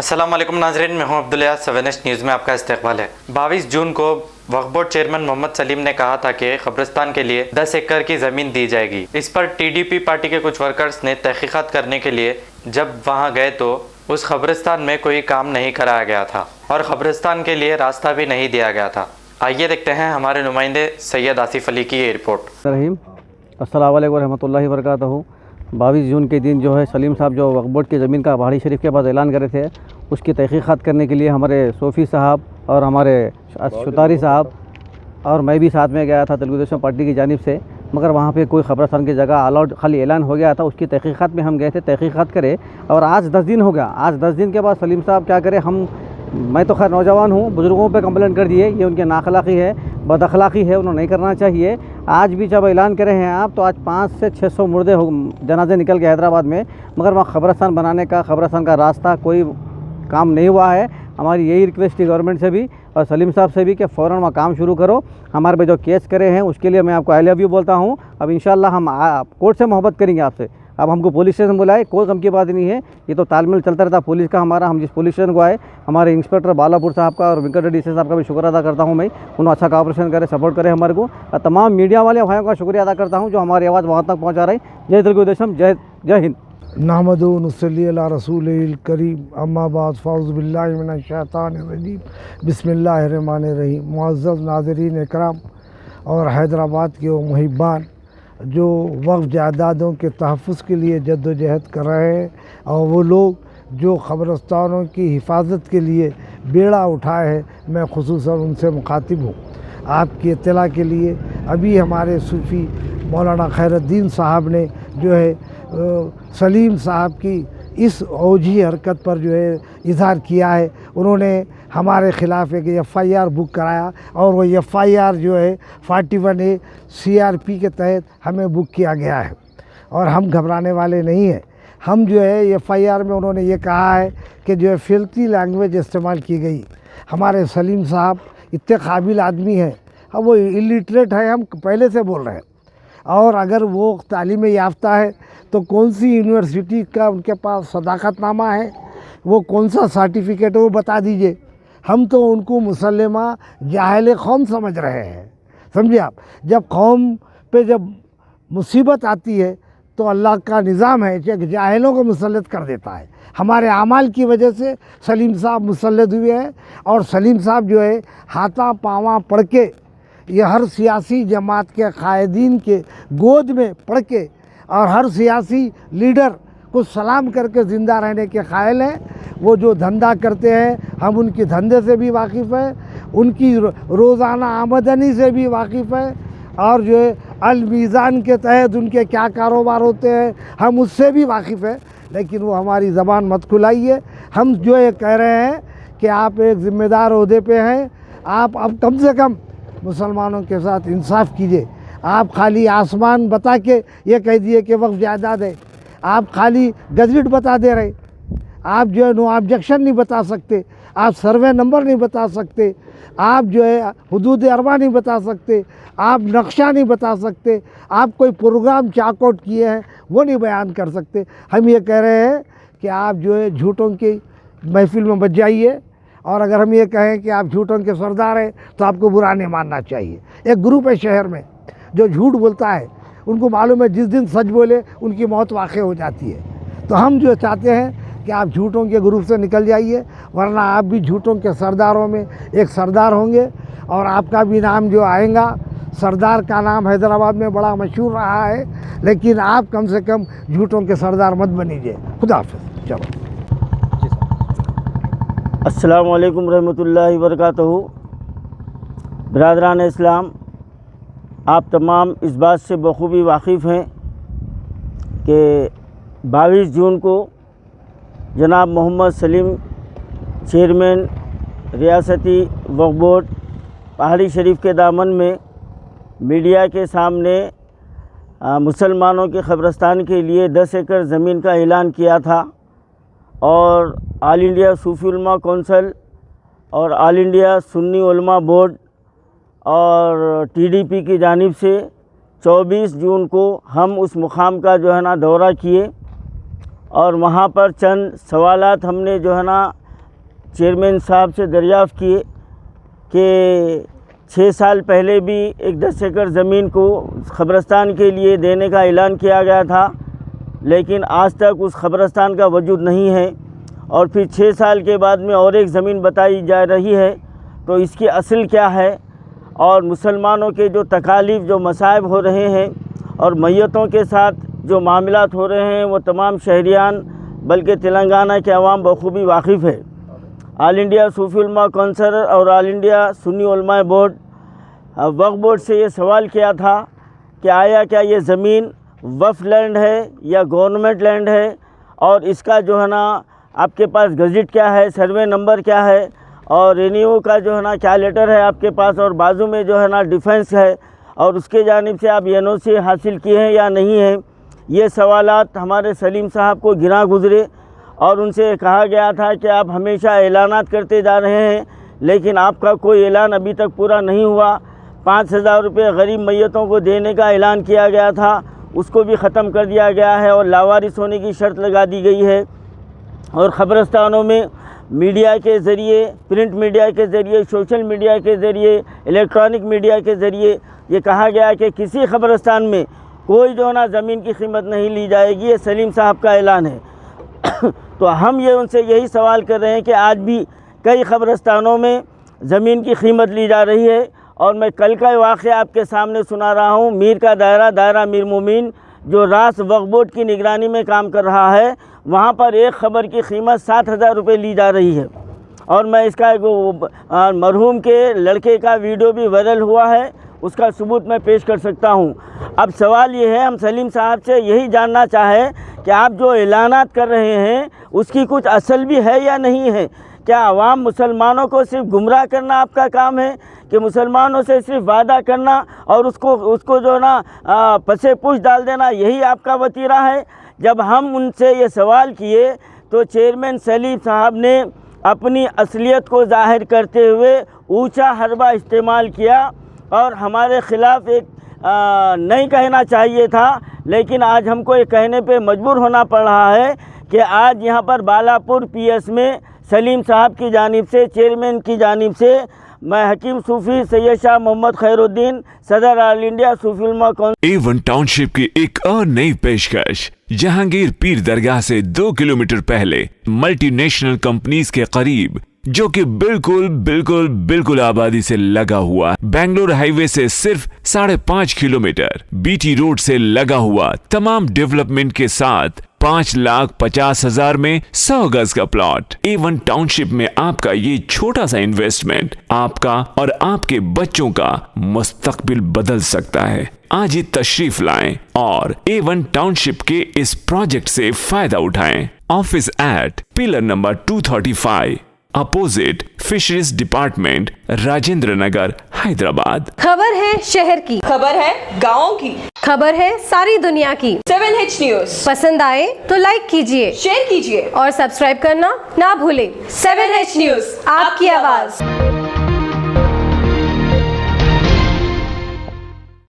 अस्सलाम वालेकुम नाज़रीन, मैं हूं अब्दुल्ला। 7 न्यूज़ में आपका इस्तकबाल है। 22 जून को वक्फ बोर्ड चेयरमैन मोहम्मद सलीम ने कहा था कि कब्रिस्तान के लिए 10 एकड़ की ज़मीन दी जाएगी। इस पर टीडीपी पार्टी के कुछ वर्कर्स ने तहकीकात करने के लिए जब वहां गए तो उस कब्रिस्तान में कोई काम नहीं कराया गया था और कब्रिस्तान के लिए रास्ता भी नहीं दिया गया था। आइए देखते हैं हमारे नुमाइंदे सैयद आसिफ अली की ये रिपोर्ट। अस्सलाम वालेकुम रहमतुल्लाहि व बरकातहू। 22 जून के दिन जो है सलीम साहब जो वक्फ बोर्ड की ज़मीन का पहाड़ी शरीफ के बाद ऐलान करे थे, उसकी तहकीकात करने के लिए हमारे सोफ़ी साहब और हमारे शुतारी साहब और मैं भी साथ में गया था तेलुगु देशम पार्टी की जानिब से। मगर वहाँ पे कोई ख़बरस्तान की जगह अलाउड खाली ऐलान हो गया था। उसकी तहकीकात में हम गए थे, तहकीकात करे और आज 10 दिन हो गया। आज 10 दिन के बाद सलीम साहब क्या करे, मैं तो खैर नौजवान हूँ, बुज़ुर्गों पे कंप्लेंट कर दिए, ये उनके नाखलाक़ी है, बदअखलाक़ी है, उन्होंने नहीं करना चाहिए। आज भी जब ऐलान करे हैं आप, तो आज 500 से 600 मुर्दे जनाजे निकल गए हैदराबाद में, मगर वहाँ ख़बरस्तान बनाने का, ख़बरस्तान का रास्ता कोई काम नहीं हुआ है। हमारी यही रिक्वेस्ट थी गवर्नमेंट से भी और सलीम साहब से भी कि फ़ौरन वहाँ काम शुरू करो। हमारे पे जो केस करे हैं उसके लिए मैं आपको आई लव यू बोलता हूँ। अब इंशाल्लाह हम कोर्ट से मोहब्बत करेंगे आपसे। अब हमको पुलिस स्टेशन बुलाए, कोई गम की बात नहीं है, ये तो तालमेल चलता रहता पुलिस का हमारा। हम जिस पुलिस स्टेशन को आए, हमारे इंस्पेक्टर बालापुर साहब का और वेंकट रेड्डी साहब का भी शुक्र अदा करता हूँ मैं। उन्होंने अच्छा कॉपरेशन करे, सपोर्ट करे हमारे को। और तमाम मीडिया वाले भाइयों का शुक्रिया अदा करता हूँ जो हमारी आवाज़ वहाँ तक पहुँचा रही। जय तेलुगु देशम, जय हिंद। नहमदु व नुसल्ली अला रसूलिल करीम, अम्मा बाद फ़ाउज़ु बिल्लाहि मिनश शैतानिर रजीम, बिस्मिल्लाहिर रहमानिर रहीम। मुअज़्ज़ज़ नाज़रीन इकराम और हैदराबाद के वो मुहिब्बान जो वक्फ जायदादों के तहफ़्फ़ुज़ के लिए जद्दोजहद कर रहे हैं और वो लोग जो क़ब्रिस्तानों की हिफाजत के लिए बेड़ा उठाए हैं, मैं ख़ुसूसन उनसे मुखातिब हूँ। आपकी इत्तला के लिए अभी हमारे सूफ़ी मौलाना खैरुद्दीन साहब ने जो है सलीम साहब की इस ओझी हरकत पर जो है इज़हार किया है। उन्होंने हमारे ख़िलाफ़ एक FIR बुक कराया और वो FIR जो है 41A CRP के तहत हमें बुक किया गया है और हम घबराने वाले नहीं हैं। हम जो है FIR में उन्होंने ये कहा है कि जो है फिल्थी लैंग्वेज इस्तेमाल की गई। हमारे सलीम साहब इतने काबिल आदमी हैं, अब वो इलिटरेट है, हम पहले से बोल रहे हैं। और अगर वो तालीम याफ्ता है तो कौन सी यूनिवर्सिटी का उनके पास सदाकतनामा है, वो कौन सा सर्टिफिकेट है, वो बता दीजिए। हम तो उनको मुसल्लमा जाहिल कौम समझ रहे हैं, समझिए आप। जब कौम पे जब मुसीबत आती है तो अल्लाह का निज़ाम है कि जाहिलों को मुसल्लत कर देता है। हमारे अमाल की वजह से सलीम साहब मुसल्लत हुए हैं और सलीम साहब जो है हाथा पाँवा पढ़ के ये हर सियासी जमात के कायदीन के गोद में पढ़ के और हर सियासी लीडर को सलाम करके ज़िंदा रहने के कायल हैं। वो जो धंधा करते हैं हम उनकी धंधे से भी वाकिफ़ हैं, उनकी रोज़ाना आमदनी से भी वाकिफ़ हैं और जो है अल-मीज़ान के तहत उनके क्या कारोबार होते हैं हम उससे भी वाकिफ़ हैं। लेकिन वो हमारी ज़बान मत खुलाइए। हम जो ये कह रहे हैं कि आप एक ज़िम्मेदार ओहदे पे हैं, आप अब कम से कम मुसलमानों के साथ इंसाफ कीजिए। आप खाली आसमान बता के ये कह दिए कि वक्फ जायदाद है, आप खाली गजट बता दे रहे, आप जो है नो ऑब्जेक्शन नहीं बता सकते, आप सर्वे नंबर नहीं बता सकते, आप जो है हुदूद अरबा नहीं बता सकते, आप नक्शा नहीं बता सकते, आप कोई प्रोग्राम चाकआउट किए हैं वो नहीं बयान कर सकते। हम ये कह रहे हैं कि आप जो है झूठों की महफिल में बच जाइए और अगर हम ये कहें कि आप झूठों के सरदार हैं तो आपको बुरा नहीं मानना चाहिए। एक ग्रुप है शहर में जो झूठ बोलता है, उनको मालूम है जिस दिन सच बोले उनकी मौत वाक़ई हो जाती है। तो हम जो चाहते हैं कि आप झूठों के ग्रुप से निकल जाइए, वरना आप भी झूठों के सरदारों में एक सरदार होंगे और आपका भी नाम जो आएगा, सरदार का नाम हैदराबाद में बड़ा मशहूर रहा है, लेकिन आप कम से कम झूठों के सरदार मत बनीजिए। खुदा हाफ़िज़। चलो, अस्सलाम वालेकुम रहमतुल्लाहि व बरकातहू। बिरादरान इस्लाम, आप तमाम इस बात से बखूबी वाकिफ़ हैं कि 22 जून को जनाब मोहम्मद सलीम चेयरमैन रियासती वक्फ बोर्ड पहाड़ी शरीफ के दामन में मीडिया के सामने मुसलमानों के कब्रिस्तान के लिए 10 एकड़ ज़मीन का ऐलान किया था और ऑल इंडिया सूफ़ी उलमा कौंसिल और ऑल इंडिया सुन्नी उलमा बोर्ड और टीडीपी की जानिब से 24 जून को हम उस मुकाम का जो है ना दौरा किए और वहाँ पर चंद सवालात हमने जो है ना चेयरमैन साहब से दरियाफ़्त किए कि 6 साल पहले भी एक 10 एकड़ ज़मीन को क़ब्रिस्तान के लिए देने का ऐलान किया गया था, लेकिन आज तक उस क़ब्रिस्तान का वजूद नहीं है। और फिर 6 साल के बाद में और एक ज़मीन बताई जा रही है, तो इसकी असल क्या है और मुसलमानों के जो तकालीफ जो मसाइब हो रहे हैं और मैयतों के साथ जो मामलात हो रहे हैं वो तमाम शहरियान बल्कि तेलंगाना के अवाम बखूबी वाकिफ़ है। ऑल इंडिया सूफ़ी उलमा कौंसिल और ऑल इंडिया सुन्नी उलमा बोर्ड वक्फ बोर्ड से ये सवाल किया था कि आया क्या ये ज़मीन वक्फ लैंड है या गवर्नमेंट लैंड है, और इसका जो है ना आपके पास गज़ट क्या है, सर्वे नंबर क्या है, और रेन्यू का जो है ना क्या लेटर है आपके पास, और बाजू में जो है ना डिफेंस है, और उसके जानिब से आप NOC हासिल किए हैं या नहीं है। ये सवालात हमारे सलीम साहब को गिरा गुज़रे और उनसे कहा गया था कि आप हमेशा ऐलानात करते जा रहे हैं, लेकिन आपका कोई ऐलान अभी तक पूरा नहीं हुआ। 5000 रुपये गरीब मैयतों को देने का ऐलान किया गया था, उसको भी ख़त्म कर दिया गया है और लावारिस होने की शर्त लगा दी गई है। और क़ब्रिस्तानों में मीडिया के ज़रिए, प्रिंट मीडिया के ज़रिए, सोशल मीडिया के ज़रिए, इलेक्ट्रॉनिक मीडिया के ज़रिए ये कहा गया कि किसी क़ब्रिस्तान में कोई जो ना ज़मीन की कीमत नहीं ली जाएगी, ये सलीम साहब का ऐलान है। तो हम ये उनसे यही सवाल कर रहे हैं कि आज भी कई क़ब्रिस्तानों में ज़मीन की कीमत ली जा रही है। और मैं कल का वाक़या आपके सामने सुना रहा हूँ। मीर का दायरा मीर मोमिन जो रास वक्फ बोर्ड की निगरानी में काम कर रहा है, वहाँ पर एक ख़बर की कीमत 7000 रुपये ली जा रही है। और मैं इसका मरहूम के लड़के का वीडियो भी वायरल हुआ है, उसका सबूत मैं पेश कर सकता हूँ। अब सवाल ये है, हम सलीम साहब से यही जानना चाहें कि आप जो ऐलानात कर रहे हैं उसकी कुछ असल भी है या नहीं है। क्या आवाम मुसलमानों को सिर्फ गुमराह करना आपका काम है कि मुसलमानों से सिर्फ वादा करना और उसको जो ना पसे पूछ डाल देना, यही आपका वतीरा है? जब हम उनसे ये सवाल किए तो चेयरमैन सलीम साहब ने अपनी असलियत को ज़ाहिर करते हुए ऊंचा हरबा इस्तेमाल किया और हमारे ख़िलाफ़ एक नहीं कहना चाहिए था, लेकिन आज हमको ये कहने पे मजबूर होना पड़ रहा है कि आज यहाँ पर बालापुर PS में सलीम साहब की जानिब से, चेयरमैन की जानिब से, मैं हकीम सूफ़ी सैयद शाह मोहम्मद खैरुद्दीन, सदर ऑल इंडिया सूफ़ी उलमा कौंसिल A1 टाउनशिप की एक और नई पेशकश। जहांगीर पीर दरगाह से 2 किलोमीटर पहले मल्टीनेशनल कंपनीज के करीब, जो कि बिल्कुल आबादी से लगा हुआ, बेंगलोर हाईवे से सिर्फ 5.5 किलोमीटर, BT रोड से लगा हुआ, तमाम डेवलपमेंट के साथ 5,50,000 में 100 गज का प्लॉट। A1 टाउनशिप में आपका ये छोटा सा इन्वेस्टमेंट आपका और आपके बच्चों का मुस्तकबिल बदल सकता है। आज ही तशरीफ लाएं और A1 टाउनशिप के इस प्रोजेक्ट से फायदा उठाएं। Office at pillar number 235 opposite fisheries department, Rajendra Nagar, Hyderabad. खबर है शहर की, खबर है गाँव की, खबर है सारी दुनिया की। 7H न्यूज़ पसंद आए तो लाइक कीजिए, शेयर कीजिए और सब्सक्राइब करना ना भूलें। 7H न्यूज़, आपकी आवाज़।